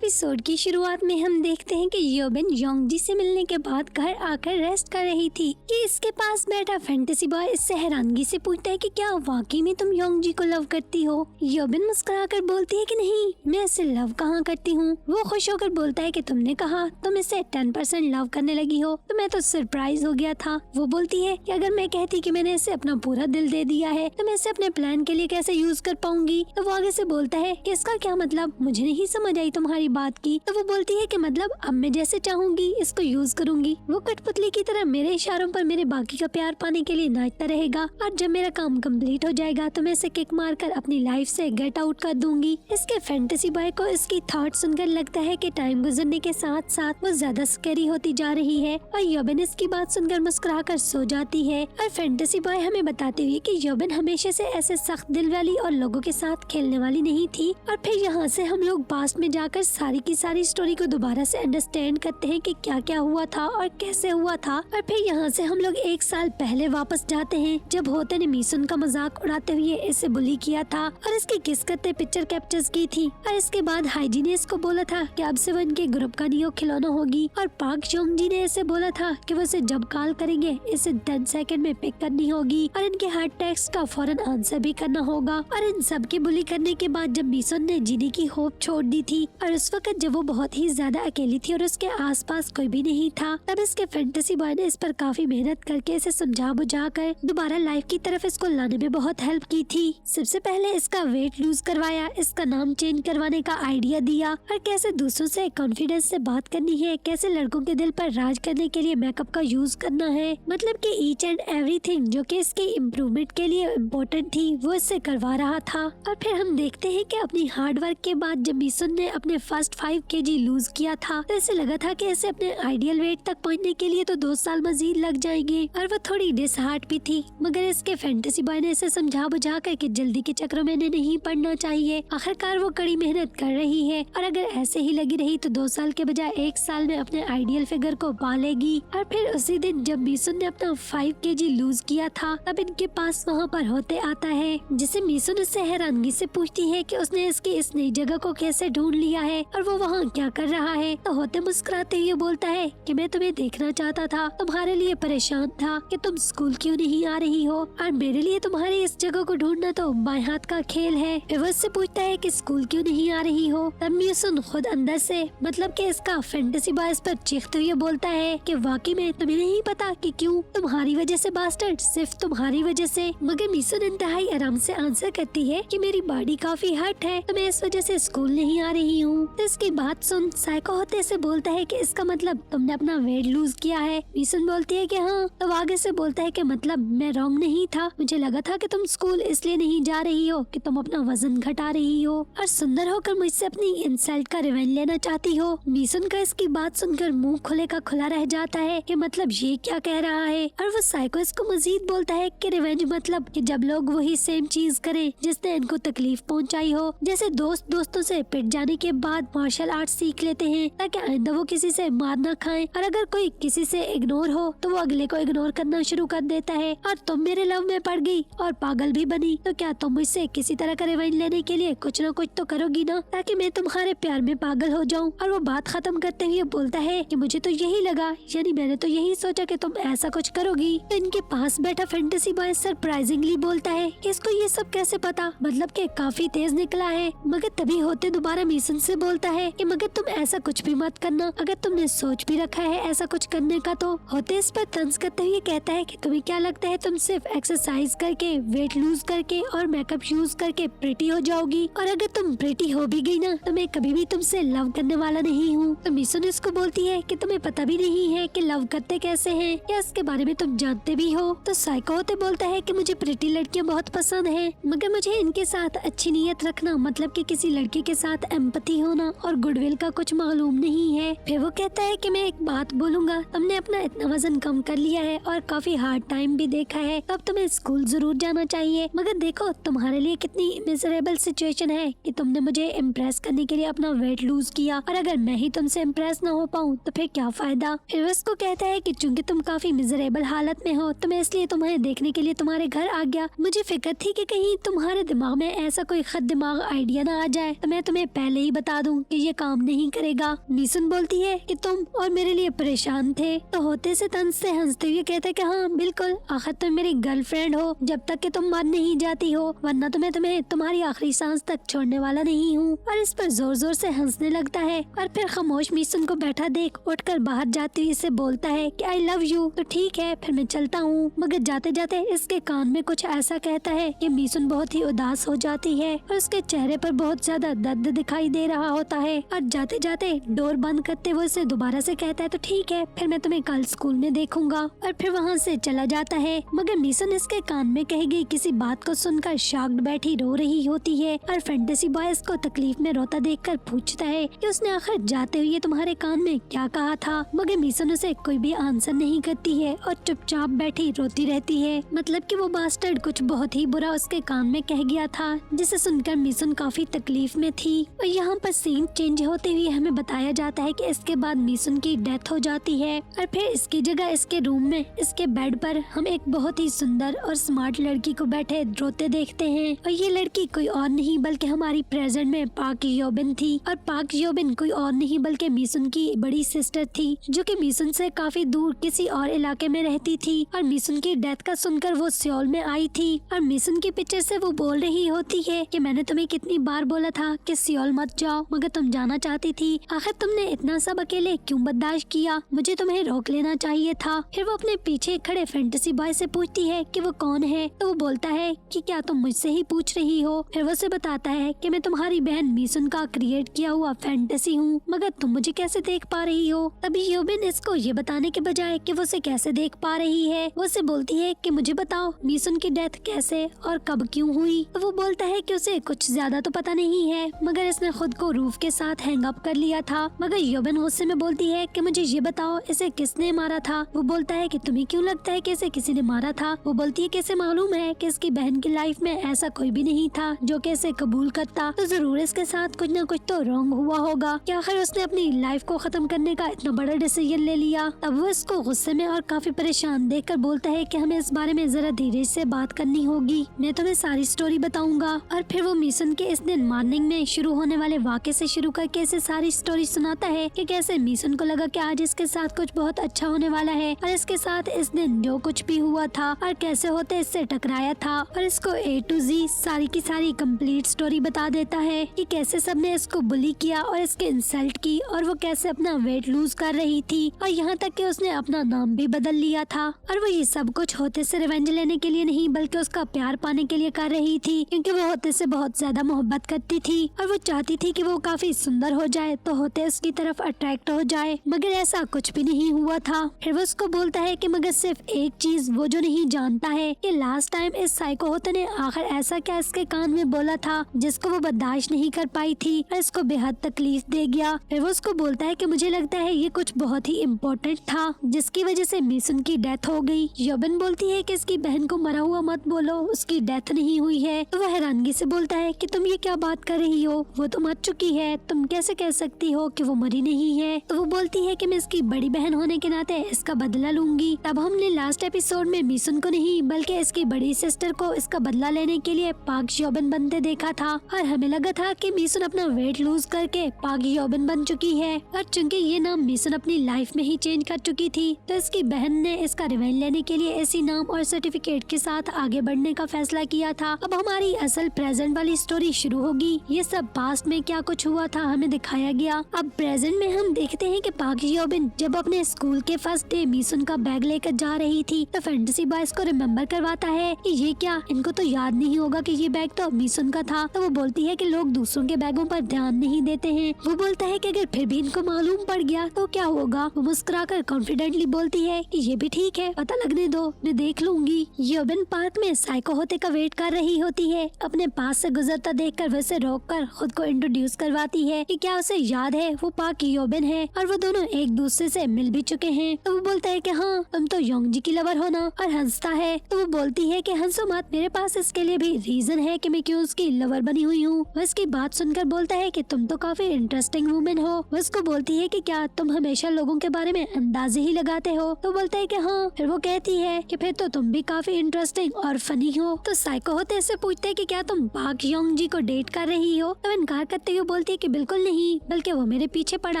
Episode की शुरुआत में हम देखते हैं कि योबिन योंगजी से मिलने के बाद घर आकर रेस्ट कर रही थी कि इसके पास बैठा फैंटेसी बॉय इससे हैरानगी से पूछता है कि क्या वाकई में तुम योंगजी को लव करती हो। योबिन मुस्कुराकर बोलती है कि नहीं, मैं इसे लव कहाँ करती हूँ। वो खुश होकर बोलता है कि तुमने कहा तुम इसे 10% लव करने लगी हो तो मैं तो सरप्राइज हो गया था। वो बोलती है कि अगर मैं कहती कि मैंने इसे अपना पूरा दिल दे दिया है तो मैं इसे अपने प्लान के लिए कैसे यूज कर पाऊंगी। तो वो आगे से बोलता है कि इसका क्या मतलब, मुझे नहीं समझ आई तुम्हारी बात की। तो वो बोलती है कि मतलब अब मैं जैसे चाहूंगी इसको यूज करूंगी। वो कठपुतली की तरह मेरे इशारों पर मेरे बाकी का प्यार पाने के लिए नाचता रहेगा और जब मेरा काम कंप्लीट हो जाएगा तो मैं इसे किक मारकर अपनी लाइफ से गेट आउट कर दूंगी। इसके फैंटेसी बॉय को इसकी थॉट सुनकर लगता है कि टाइम गुजरने के साथ साथ वो ज्यादा स्कैरी होती जा रही है और योबिन इसकी बात सुनकर मुस्कुराकर सो जाती है। और फैंटेसी बॉय हमें बताते हुए कि योबिन हमेशा से ऐसे सख्त दिल वाली और लोगों के साथ खेलने वाली नहीं थी। और फिर यहाँ से हम लोग पास्ट में जाकर सारी की सारी स्टोरी को दोबारा से अंडरस्टैंड करते हैं कि क्या क्या हुआ था और कैसे हुआ था। और फिर यहाँ से हम लोग 1 साल पहले वापस जाते हैं जब होते ने मीसुन का मजाक उड़ाते हुए इसे बुली किया था और इसकी किस करते पिक्चर कैप्चर्स की थी। और इसके बाद हाइजी ने इसको बोला था कि अब से वो इनके ग्रुप का नियो खिलौना होगी और पार्क योंगजी ने इसे बोला था कि वो इसे जब कॉल करेंगे इसे 10 सेकंड में पिक करनी होगी और इनके हर टेक्स्ट का फौरन आंसर भी करना होगा। और इन सब की बुली करने के बाद जब मीसुन ने जीने की होप छोड़ दी थी और उस वक्त जब वो बहुत ही ज्यादा अकेली थी और उसके आसपास कोई भी नहीं था, तब इसके फैंटेसी बॉय ने इस पर काफी मेहनत करके इसे समझा बुझा कर दोबारा लाइफ की तरफ इसको लाने में बहुत हेल्प की थी। सबसे पहले इसका वेट लूज करवाया, इसका नाम चेंज करवाने का आइडिया दिया और कैसे दूसरों से कॉन्फिडेंस से बात करनी है, कैसे लड़कों के दिल पर राज करने के लिए मेकअप का यूज करना है। मतलब कि ईच एंड एवरीथिंग जो कि इसके इम्प्रूवमेंट के लिए इम्पोर्टेंट थी वो इससे करवा रहा था। और फिर हम देखते हैं कि अपनी हार्ड वर्क के बाद जब मीसुन ने अपने फर्स्ट 5 kg लूज किया था तो इसे लगा था कि इसे अपने आइडियल वेट तक पहुंचने के लिए तो 2 साल मजीद लग जाएंगे और वो थोड़ी डिसहार्ट भी थी। मगर इसके फैंटेसी बॉय ने इसे समझा बुझा कर कि जल्दी के चक्रों में नहीं पड़ना चाहिए। आखिरकार वो कड़ी मेहनत कर रही है और अगर ऐसे ही लगी रही तो 2 साल के बजाय 1 साल में अपने आइडियल फिगर को पा लेगी। और फिर उसी दिन जब मीसुन ने अपना 5 kg लूज किया था तब इनके पास वहाँ पर होते आता है जिसे मीसुन इससे हैरानगी से पूछती है कि उसने इसकी इस नई जगह को कैसे ढूंढ लिया है और वो वहाँ क्या कर रहा है। तो होते मुस्कुराते हुए बोलता है कि मैं तुम्हें देखना चाहता था, तुम्हारे लिए परेशान था कि तुम स्कूल क्यों नहीं आ रही हो और मेरे लिए तुम्हारी इस जगह को ढूंढना तो बाएं हाथ का खेल है। फिर उससे पूछता है कि स्कूल क्यों नहीं आ रही हो। तब मीसुन खुद अंदर से मतलब कि इसका फैंटेसी बॉय इस पर चीखते हुए बोलता है कि वाकई में तुम्हें नहीं पता कि क्यों, तुम्हारी वजह से बास्टर्ड, सिर्फ तुम्हारी वजह से। मगर मीसुन इंतहाई आराम से आंसर करती है कि मेरी बॉडी काफी हर्ट है तो मैं इस वजह से स्कूल नहीं आ रही हूँ। तो इसकी बात सुन साइको होते से बोलता है कि इसका मतलब तुमने अपना वेट लूज किया है। मीसुन बोलती है कि हाँ। तो आगे से बोलता है कि मतलब मैं रॉन्ग नहीं था, मुझे लगा था कि तुम स्कूल इसलिए नहीं जा रही हो कि तुम अपना वजन घटा रही हो और सुंदर होकर मुझसे अपनी इंसल्ट का रिवेंज लेना चाहती हो। मीसुन का इसकी बात सुनकर मुंह खुले का खुला रह जाता है कि मतलब ये क्या कह रहा है। और वो साइको इसको मजीद बोलता है कि रिवेंज मतलब कि जब लोग वही सेम चीज करें जिसने इनको तकलीफ पहुंचाई हो, जैसे दोस्त दोस्तों से पिट जाने के बाद मार्शल आर्ट सीख लेते हैं ताकि आइंदा वो किसी से मार न खाएं। और अगर कोई किसी से इग्नोर हो तो वो अगले को इग्नोर करना शुरू कर देता है। और तुम मेरे लव में पड़ गई और पागल भी बनी तो क्या तुम मुझसे किसी तरह का रिवेंज लेने के लिए कुछ न कुछ तो करोगी ना ताकि मैं तुम्हारे प्यार में पागल हो जाऊं। और वो बात खत्म करते हुए बोलता है कि मुझे तो यही लगा, यानी मैंने तो यही सोचा कि तुम ऐसा कुछ करोगी। तो इनके पास बैठा फैंटेसी बॉय सरप्राइजिंगली बोलता है कि इसको ये सब कैसे पता, मतलब कि काफी तेज निकला है। मगर तभी होते दोबारा मीसुन से बोलता है कि मगर तुम ऐसा कुछ भी मत करना, अगर तुमने सोच भी रखा है ऐसा कुछ करने का तो। होते इस पर तंज करते हुए कहता है कि तुम्हें क्या लगता है तुम सिर्फ एक्सरसाइज करके, वेट लूज करके और मेकअप यूज करके प्रिटी हो जाओगी, और अगर तुम प्रिटी हो भी गई ना तो मैं कभी भी तुमसे लव करने वाला नहीं हूँ। तो मीसुन इसको बोलती है कि तुम्हें पता भी नहीं है कि लव करते कैसे हैं या इसके बारे में तुम जानते भी हो। तो साइको होते बोलता है कि मुझे प्रिटी लड़कियां बहुत पसंद है, मगर मुझे इनके साथ अच्छी नीयत रखना मतलब कि किसी लड़की के साथ एम्पैथी होना और गुडविल का कुछ मालूम नहीं है। फिर वो कहता है कि मैं एक बात बोलूंगा, तुमने अपना इतना वजन कम कर लिया है और काफी हार्ड टाइम भी देखा है, तो अब तुम्हें स्कूल जरूर जाना चाहिए। मगर देखो तुम्हारे लिए कितनी मिजरेबल सिचुएशन है कि तुमने मुझे इम्प्रेस करने के लिए अपना वेट लूज किया और अगर मैं ही तुमसे इम्प्रेस ना हो पाऊँ तो फिर क्या फायदा। फिर उसको कहता है कि चूंकि तुम काफी मिजरेबल हालत में हो तो मैं इसलिए तुम्हें देखने के लिए तुम्हारे घर आ गया। मुझे फिक्र थी कि कहीं तुम्हारे दिमाग में ऐसा कोई खत दिमाग आइडिया ना आ जाए, तो मैं तुम्हें पहले ही बता दूं कि ये काम नहीं करेगा। मीसुन बोलती है कि तुम और मेरे लिए परेशान थे। तो होते से तंज से हंसते हुए कहते हैं कि हाँ बिल्कुल, आखिर तुम मेरी गर्लफ्रेंड हो जब तक कि तुम मान नहीं जाती हो, वरना तो मैं तुम्हें तुम्हारी आखिरी सांस तक छोड़ने वाला नहीं हूँ। और इस पर जोर जोर से हंसने लगता है और फिर खामोश मीसुन को बैठा देख उठकर बाहर जाते हुए इसे बोलता है कि आई लव यू। तो ठीक है फिर मैं चलता हूँ। मगर जाते जाते इसके कान में कुछ ऐसा कहता है कि मीसुन बहुत ही उदास हो जाती है और उसके चेहरे पर बहुत ज्यादा दर्द दिखाई दे रहा होता है। और जाते जाते डोर बंद करते हुए उसे दोबारा से कहता है तो ठीक है फिर मैं तुम्हें कल स्कूल में देखूंगा। और फिर वहाँ से चला जाता है। मगर मीसुन इसके कान में कही गई किसी बात को सुनकर शॉक्ड बैठी रो रही होती है। और फैंटेसी बॉय इसको तकलीफ में रोता देखकर पूछता है कि उसने आखिर जाते हुए तुम्हारे कान में क्या कहा था। मगर मीसुन उसे कोई भी आंसर नहीं करती है और चुपचाप बैठी रोती रहती है। मतलब कि वो बास्टर्ड कुछ बहुत ही बुरा उसके कान में कह गया था, जिसे सुनकर मीसुन काफी तकलीफ में थी। और यहाँ पर सीन चेंज होते हुए हमें बताया जाता है कि इसके बाद मीसुन की डेथ हो जाती है और फिर इसकी जगह इसके रूम में इसके बेड पर हम एक बहुत ही सुंदर और स्मार्ट लड़की को बैठे रोते देखते हैं। और ये लड़की कोई और नहीं बल्कि हमारी प्रेजेंट में पाक योबिन थी। और पाक योबिन कोई और नहीं बल्कि मीसुन की बड़ी सिस्टर थी, जो कि मीसुन से काफी दूर किसी और इलाके में रहती थी। और मीसुन की डेथ का सुनकर वो सियोल में आई थी। और मीसुन की पिक्चर से वो बोल रही होती है कि मैंने तुम्हें कितनी बार बोला था कि सियोल मत जाओ, मगर तुम जाना चाहती थी। आखिर तुमने इतना सब अकेले क्यों बर्दाश्त किया, मुझे तुम्हें रोक लेना चाहिए था। फिर वो अपने पीछे खड़े फैंटेसी बॉय से पूछती है कि वो कौन है। तो वो बोलता है कि क्या तुम मुझसे ही पूछ रही हो। फिर वो उसे बताता है कि मैं तुम्हारी बहन मीसुन का क्रिएट किया हुआ फैंटेसी हूँ, मगर तुम मुझे कैसे देख पा रही हो। तभी योबिन इसको ये बताने के बजाय कि वो उसे कैसे देख पा रही है, वो उसे बोलती है कि मुझे बताओ मीसुन की डेथ कैसे और कब क्यों हुई। तो वो बोलता है कि उसे कुछ ज्यादा तो पता नहीं है, मगर इसने खुद को रूफ के साथ हैंग अप कर लिया था। मगर योबिन गुस्से में बोलती है कि मुझे ये बताओ इसे किसने मारा था। वो बोलता है कि तुम्हें क्यों लगता है कि इसे किसी ने मारा था। वो बोलती है कि इसे मालूम है कि इसकी बहन की लाइफ में ऐसा कोई भी नहीं था जो कि इसे कबूल करता, तो जरूर इसके साथ कुछ न कुछ तो रॉन्ग हुआ होगा कि आखिर उसने अपनी लाइफ को खत्म करने का इतना बड़ा डिसीजन ले लिया। तब वो इसको गुस्से में और काफी परेशान देखकर बोलता है कि हमें इस बारे में जरा धीरे से बात करनी होगी, मैं तुम्हें सारी स्टोरी बताऊंगा। और फिर वो मीसुन के इस दिन मॉर्निंग में शुरू होने वाले वाक़े से शुरू करके इसे सारी स्टोरी सुनाता है कि कैसे मीसुन को लगा कि आज इसके साथ कुछ बहुत अच्छा होने वाला है और इसके साथ इस दिन जो कुछ भी हुआ था और कैसे होते इससे टकराया था। और इसको A to Z सारी की सारी कंप्लीट स्टोरी बता देता है कि कैसे सबने इसको बुली किया और इसके इंसल्ट की और वो कैसे अपना वेट लूज कर रही थी और यहाँ तक कि उसने अपना नाम भी बदल लिया था। और वो ये सब कुछ होते से रिवेंज लेने के लिए नहीं बल्कि उसका प्यार पाने के लिए कर रही थी, क्योंकि वो होते से बहुत ज्यादा मोहब्बत करती थी और वो चाहती थी कि वो काफी सुंदर हो जाए तो होते उसकी तरफ अट्रैक्ट हो जाए। मगर ऐसा कुछ भी नहीं हुआ था। फिर वो उसको बोलता है कि मगर सिर्फ एक चीज वो जो नहीं जानता है कि लास्ट टाइम इस साइको होते ने आखिर ऐसा क्या इसके कान में बोला था जिसको वो बर्दाश्त नहीं कर पाई थी और इसको बेहद तकलीफ दे गया। फिर वो उसको बोलता है कि मुझे लगता है ये कुछ बहुत ही इम्पोर्टेंट था जिसकी वजह से मीसुन की डेथ हो गई। योबिन बोलती है कि इसकी बहन को मरा हुआ मत बोलो, उसकी डेथ नहीं हुई है। तो वो हैरानगी से बोलता है कि तुम ये क्या बात कर रही हो, वो तो मर चुकी है, तुम कैसे कह सकती हो कि वो मरी नहीं है। तो वो बोलती है कि मैं इसकी बड़ी बहन होने के नाते इसका बदला लूंगी। तब हमने लास्ट एपिसोड में मीसुन को नहीं बल्कि इसकी बड़ी सिस्टर को इसका बदला लेने के लिए पाक योबिन बनते देखा था और हमें लगा था कि मीसुन अपना वेट लूज करके पाक योबिन बन चुकी है। और चूंकि ये नाम मीसुन अपनी लाइफ में ही चेंज कर चुकी थी तो इसकी बहन ने इसका रिवेंज लेने के लिए ऐसी नाम और सर्टिफिकेट के साथ आगे बढ़ने का फैसला किया था। अब हमारी असल प्रेजेंट वाली स्टोरी शुरू होगी। ये सब पास्ट में क्या कुछ हुआ था हमें दिखाया गया। अब प्रेजेंट में हम देखते हैं कि पाक योबिन जब अपने स्कूल के फर्स्ट डे मीसुन का बैग लेकर जा रही थी तो फैंटेसी बॉयज को रिमेम्बर करवाता है कि ये क्या, इनको तो याद नहीं होगा कि ये बैग तो मीसुन का था। तो वो बोलती है कि लोग दूसरों के बैगों पर ध्यान नहीं देते हैं। वो बोलता है कि अगर फिर भी इनको मालूम पड़ गया तो क्या होगा। वो मुस्कुराकर कॉन्फिडेंटली बोलती है कि ये भी ठीक है, पता लगने दो, मैं देख लूंगी। योबिन पार्क में साइको होते का वेट कर रही होती है। अपने पास से गुजरता देखकर वैसे रोककर खुद को इंट्रोड्यूस करवाती है कि क्या उसे याद है वो पाक योबिन है और वो दोनों एक दूसरे से मिल भी चुके हैं। तो वो बोलता है कि हाँ तुम तो योंगजी की लवर हो ना, और हंसता है। तो वो बोलती है कि हंसो मत, मेरे पास इसके लिए भी रीजन है कि मैं क्यों उसकी लवर बनी हुई हूँ। वो इसकी बात सुनकर बोलता है कि तुम तो काफी इंटरेस्टिंग वुमेन हो। वो उसको बोलती है कि क्या तुम हमेशा लोगों के बारे में अंदाजे ही लगाते हो। तो बोलता है कि हाँ। फिर वो कहती है कि फिर तो तुम भी काफी इंटरेस्टिंग और फनी हो। तो साइको होते से पूछते है कि क्या तुम पाक योंगजी को डेट कर रही हो। तो इनकार करते हुए बोलती है कि बिल्कुल नहीं, बल्कि वो मेरे पीछे पड़ा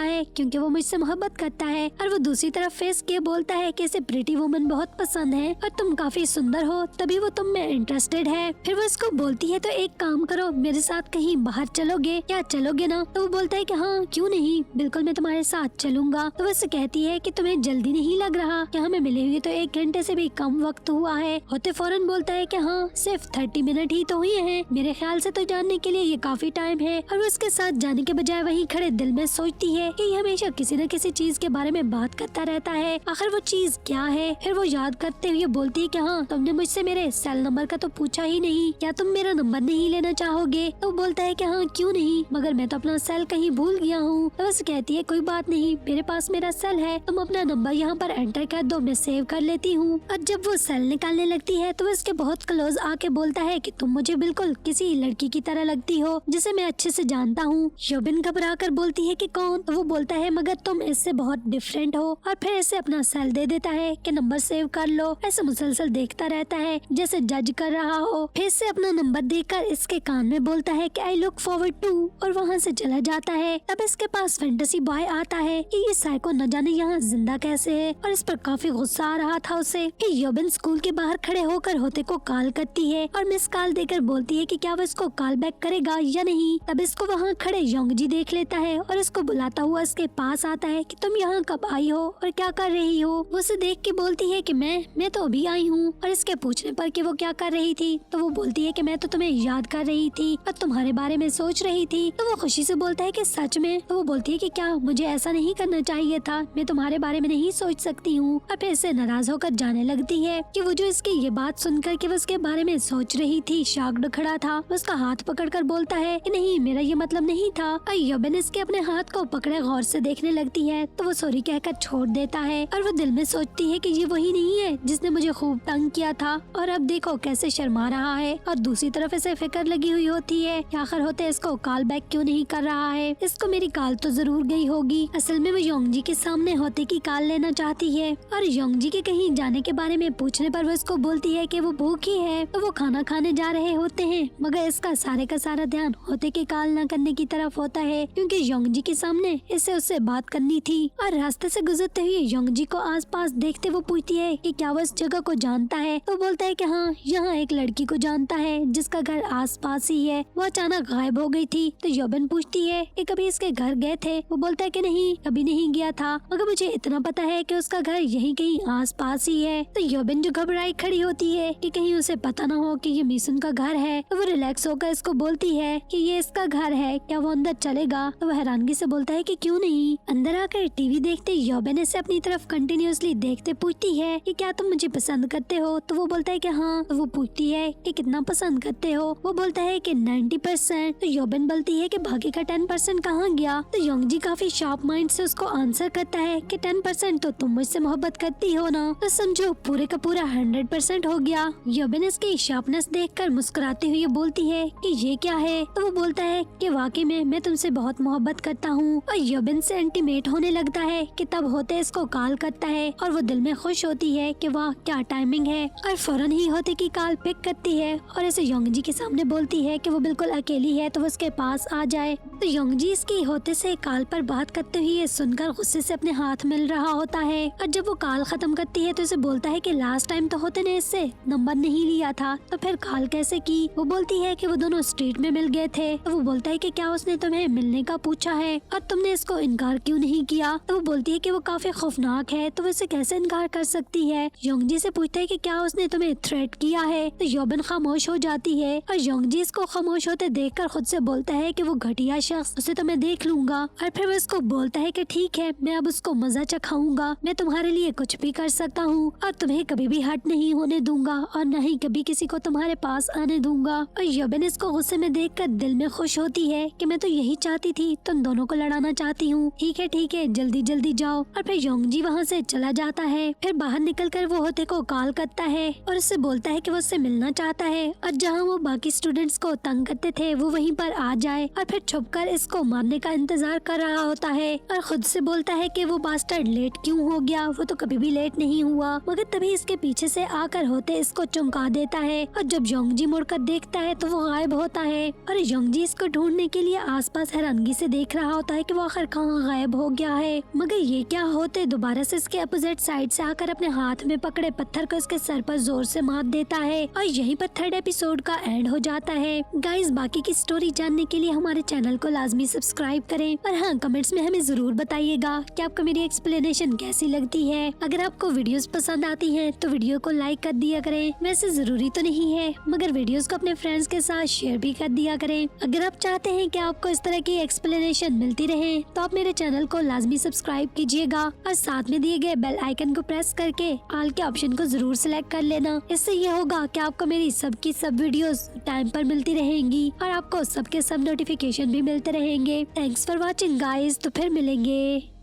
है क्योंकि वो मुझसे मोहब्बत करता है। और वो दूसरी तरफ फेस के बोलता है कि इसे प्रीटी वुमन बहुत पसंद है और तुम काफी सुंदर हो, तभी वो तुम में इंटरेस्टेड है। फिर वो इसको बोलती है तो एक काम करो, मेरे साथ कहीं बाहर चलोगे क्या, चलोगे ना? तो वो बोलता है कि हाँ क्यों नहीं, बिल्कुल मैं तुम्हारे साथ चलूंगा। तो वो कहती है कि तुम्हें जल्दी नहीं लग रहा कि हमें मिले हुए तो 1 घंटे से भी कम वक्त हुआ है। होते फौरन बोलता है कि हाँ सिर्फ 30 मिनट ही तो हुए हैं, मेरे ख्याल से तो जानने के लिए ये काफी टाइम है। और वो उसके साथ जाने के बजाय वहीं खड़े दिल में सोचती है कि ये हमेशा किसी न किसी चीज के बारे में बात करता रहता है, आखिर वो चीज क्या है। फिर वो याद करते हुए बोलती है कि हाँ तुमने मुझसे मेरे सेल नंबर का तो पूछा ही नहीं, क्या तुम मेरा नंबर नहीं लेना चाहोगे? तो बोलता है कि हाँ क्यों नहीं, मगर मैं तो अपना सेल कहीं भूल गया हूँ। तो बस कहती है कोई बात नहीं, मेरे पास मेरा सेल है, तुम अपना नंबर यहाँ पर एंटर कर दो, मैं सेव कर लेती हूँ। और जब वो सेल निकालने लगती है तो उसके बहुत क्लोज आके बोलता है कि तुम मुझे बिल्कुल किसी लड़की की तरह लगती हो जिसे मैं अच्छे से जानता हूँ। योबिन घबरा कर बोलती है कि कौन? तो वो बोलता है मगर तुम इससे बहुत डिफरेंट हो, और फिर इसे अपना सेल दे देता है कि नंबर सेव कर लो। ऐसे मुसलसल देखता रहता है जैसे जज कर रहा हो। फिर से अपना नंबर देकर इसके कान में बोलता है कि आई लुक फॉरवर्ड टू, और वहाँ से चला जाता है। तब इसके पास फैंटेसी बॉय आता है कि ये साइको न जाने यहाँ जिंदा कैसे है, और इस पर काफी गुस्सा आ रहा था उसे। फिर योबिन स्कूल के बाहर खड़े होकर होते को कॉल करती है और मिस कॉल देकर बोलती है कि क्या वो इसको कॉल बैक करेगा या नहीं। तब इसको वहाँ खड़े योंगजी देख लेता है और इसको बुलाता हुआ इसके पास आता है कि तुम यहाँ कब आई हो और क्या कर रही हो? वो उसे देख के बोलती है कि मैं तो अभी आई हूँ। और इसके पूछने पर कि वो क्या कर रही थी तो वो बोलती है कि मैं तो तुम्हें याद कर रही थी और तुम्हारे बारे में सोच रही थी। तो वो खुशी से बोलता है कि सच में? तो वो बोलती है कि क्या मुझे ऐसा नहीं करना चाहिए था, मैं तुम्हारे बारे में नहीं सोच सकती हूँ। और फिर से नाराज होकर जाने लगती है कि वो जो इसकी ये बात सुनकर कि वो उसके बारे में सोच रही थी शॉक्ड खड़ा था। उसका हाथ पकड़कर बोलता है कि नहीं मेरा ये मतलब नहीं था। और योबिन इसके अपने हाथ को पकड़े गौर से देखने लगती है तो वो सॉरी कहकर छोड़ देता है। और वो दिल में सोचती है कि ये वही नहीं है जिसने मुझे खूब तंग किया था, और अब देखो कैसे शर्मा रहा है। और दूसरी तरफ इसे फिक्र लगी हुई होती है कि आखिर होते इसको कॉल बैक क्यों नहीं कर रहा है, इसको मेरी कॉल तो जरूर गई होगी। असल में वो योंगजी के सामने होते की कॉल लेना चाहती है, और योंगजी के कहीं जाने के बारे में पूछने पर वो इसको बोलती है कि वो भूखी है। तो वो खाना खाने जा रहे होते हैं, मगर इसका सारे का सारा ध्यान होते के कॉल न करने की तरफ होता है क्योंकि योंगजी के सामने इसे उससे बात करनी थी। और रास्ते से गुजरते हुए योंगजी को आसपास देखते वो पूछती है कि क्या वो इस जगह को जानता है। तो बोलता है कि हाँ यहाँ एक लड़की को जानता है जिसका घर आसपास ही है, वो अचानक गायब हो गई थी। तो योबिन पूछती है कि कभी इसके घर गए थे? वो बोलता है कि नहीं कभी नहीं गया था, मगर मुझे इतना पता है कि उसका घर यहीं कहीं आसपास ही है। तो योबिन जो घबराई खड़ी होती है कि कहीं उसे पता ना हो कि ये मिसुन का घर है, तो वो रिलैक्स होकर इसको बोलती है कि ये इसका घर है, क्या वो अंदर चलेगा? तो वो हैरानगी से बोलता है कि क्यों नहीं। अंदर आकर टीवी देखते योबिन इसे अपनी तरफ कंटिन्यूअसली देखते पूछती है कि क्या तुम मुझे पसंद करते हो? तो वो बोलता है कि हाँ। तो वो पूछती है कि कितना पसंद करते हो? वो बोलता है कि 90%। तो योबिन बोलती है कि बाकी का 10% कहाँ गया? तो योंगजी काफी शार्प माइंड से उसको आंसर करता है कि 10% तो तुम मुझसे मोहब्बत करती हो ना, तो समझो पूरे का पूरा 100% हो गया। योबिन इसकी शार्पनेस देखकर मुस्कुराते हुए बोलती है कि ये क्या है? तो वो बोलता है कि वाकई में मैं तुमसे बहुत मोहब्बत करता हूँ। और योबिन से इंटीमेट होने लगता है कि तब होते इसको कॉल करता है और वो दिल में खुश होती है कि वाह क्या टाइमिंग है, और फौरन ही होते की कॉल पिक करती है और इसे योंगजी के सामने बोलती है कि वो बिल्कुल अकेली है तो वो उसके पास आ जाए। तो योंगजी इसकी होते से कॉल पर बात करते हुए सुनकर गुस्से से अपने हाथ मिल रहा होता है, और जब वो कॉल खत्म करती है तो उसे बोलता है कि लास्ट टाइम तो होते ने इससे नंबर नहीं लिया था, तो फिर कॉल कैसे की? वो बोलती है कि वो दोनों स्ट्रीट में मिल गए थे। तो वो बोलता है कि क्या उसने तुम्हें मिलने का पूछा है और तुमने इसको इनकार क्यों नहीं किया? तो वो बोलती है कि वो काफी खौफनाक है तो वो इसे कैसे इनकार कर सकती है। योंगजी से पूछता है कि क्या उसने तुम्हें थ्रेट किया है? तो योबिन खामोश हो जाती है और योंगजी इसको खामोश होते देखकर खुद से बोलता है कि वो घटिया शख्स, उसे तो मैं देख लूंगा। और फिर वो इसको बोलता है कि ठीक है मैं अब उसको मजा चखाऊंगा, मैं तुम्हारे लिए कुछ भी कर सकता हूँ और तुम्हें कभी भी हट नहीं होने दूंगा और न ही कभी किसी को तुम्हारे पास आने दूंगा। और योबिन इसको गुस्से में देखकर दिल में खुश होती है कि मैं तो यही चाहती थी, तुम दोनों को लड़ाना चाहती हूँ, ठीक है जल्दी जल्दी जाओ। और फिर योंगजी वहाँ से चला जाता है। फिर बाहर निकलकर वो होते को कॉल करता है और उससे बोलता है कि वो उससे मिलना चाहता है और जहाँ वो बाकी स्टूडेंट्स को तंग करते थे वो वहीं पर आ जाए, और फिर छुपकर इसको मारने का इंतजार कर रहा होता है और खुद से बोलता है कि वो बास्टर्ड लेट क्यों हो गया, वो तो कभी भी लेट नहीं हुआ। मगर तभी इसके पीछे से आकर होते इसको चमका देता है और जब योंगजी मुड़कर देखता है तो वो गायब होता है और योंगजी इसको ढूंढने के के लिए आसपास हैरानगी से देख रहा होता है कि वो आखिर कहाँ गायब हो गया है। मगर ये क्या होते दोबारा से इसके अपोजिट साइड से आकर अपने हाथ में पकड़े पत्थर को इसके सर पर जोर से मार देता है और यहीं पर थर्ड एपिसोड का एंड हो जाता है। गाइस, बाकी की स्टोरी जानने के लिए हमारे चैनल को लाजमी सब्सक्राइब करें और हाँ, कमेंट्स में हमें जरूर बताइएगा कि आपको मेरी एक्सप्लेनेशन कैसी लगती है। अगर आपको वीडियोस पसंद आती हैं तो वीडियो को लाइक कर दिया करें। वैसे जरूरी तो नहीं है, मगर वीडियोस को अपने फ्रेंड्स के साथ शेयर भी कर दिया करें। अगर आप चाहते हैं कि आपको इस तरह की एक्सप्लेनेशन मिलती रहे तो आप मेरे चैनल को लाजमी सब्सक्राइब कीजिएगा और साथ में दिए गए बेल आइकन को प्रेस करके ऑल के ऑप्शन को जरूर सिलेक्ट कर लेना। इससे ये होगा कि आपको मेरी सबकी सब वीडियोस टाइम पर मिलती रहेंगी और आपको सबके सब नोटिफिकेशन भी मिलते रहेंगे। थैंक्स फॉर वॉचिंग गाइस, तो फिर मिलेंगे।